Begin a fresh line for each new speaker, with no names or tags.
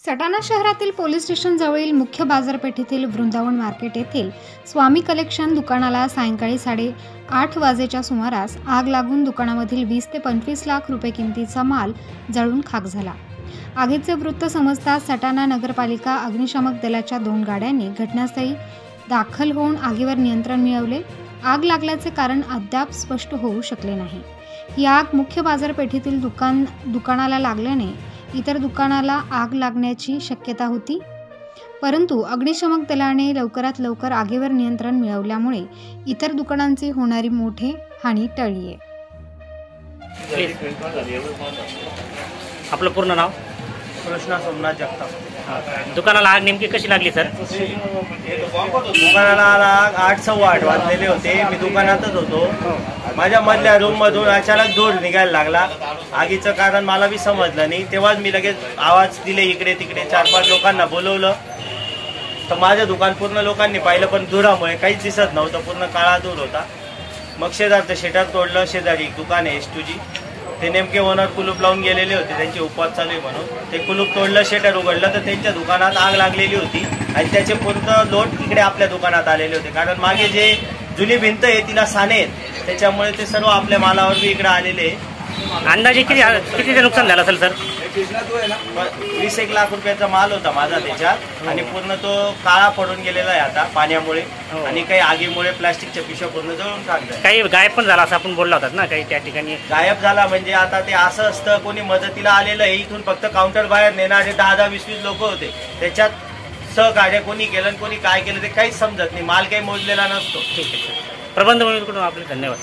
सटाणा शहरातील police station जवळील मुख्य बाजारपेठेतील वृंदावन मार्केट येथील स्वामी कलेक्शन दुकानाला सायंकाळी 8:30 वाजेच्या सुमारास आग लागून दुकानामधील 20 ते 25 लाख रुपये किमतीचा माल जळून खाक झाला। आगीचे वृत्त समजताच सटाणा नगरपालिका अग्निशमक दलाच्या 2 गाड्यांनी घटनास्थळी दाखल होऊन आगीवर नियंत्रण मिळवले। आग लागल्याचे कारण अद्याप स्पष्ट होऊ शकले नाही। ही आग मुख्य बाजारपेठेतील दुकानाला लागल्याने इतर दुकानाला आग लागण्याची शक्यता होती, परंतु अग्निशमक दलाने लवकरात लवकर आगीवर नियंत्रण मिळवल्यामुळे इतर दुकानांची होणारी मोठी हानी टळली आहे।
आपलं पूर्ण नाव?
कृष्णा सोमनाथ जगताप।
दुकानाला आग नेमकी कशी लागली सर?
दुकानाला आग 8:15 वाजलेले होते। मी दुकानातच होतो। माझ्या मधल्या रूम मधून अचानक धूर निघायला लागला। आगीचं कारण मला बी समजलं नाही। तेव्हाच मी लगेच आवाज दिले, इकडे तिकडे 4-5 लोकांना बोलवलं तर माझं दुकान पूर्ण लोकांनी पाहिलं, पण धुरामुळे काहीच दिसत नव्हतं, पूर्ण काळा धूर होता। मग शेजारचं शटर तोडलं। शेजारी एक दुकान आहे S2G, ते नेमके ओनर कुलूप लावून गेलेले होते, त्यांची उपवास चालू आहे म्हणून। ते कुलूप तोडलं, शटर उघडलं तर त्यांच्या दुकानात आग लागलेली होती आणि त्याचे पूर्ण लोट इकडे आपल्या दुकानात आलेले होते। कारण मागे जे जुनी भिंत आहे तिला साने आहेत, त्याच्यामुळे ते सर्व आपल्या मालावर बी इकडे आलेले।
अंदाजे कितीचं नुकसान झालं असेल सर?
20-1 लाख रुपयाचा माल होता माझा त्याच्यात, आणि पूर्ण तो काळा पडून गेलेला आहे आता पाण्यामुळे आणि काही आगीमुळे प्लास्टिकच्या पिशव्या पूर्ण जळून टाकल्या।
काही गायब पण झाला असं आपण बोलला होतात ना, काही त्या ठिकाणी
गायब झाला म्हणजे आता ते असं असतं, कोणी मदतीला आलेलं आहे, इथून फक्त काउंटर बाहेर नेणारे 10-20 लोक होते, त्याच्यात सहकार्य कोणी केलं कोणी काय केलं ते काहीच समजत नाही, माल काही मोजलेला नसतो।
ठीक आहे सर, प्रबंध म्हणून आपले धन्यवाद।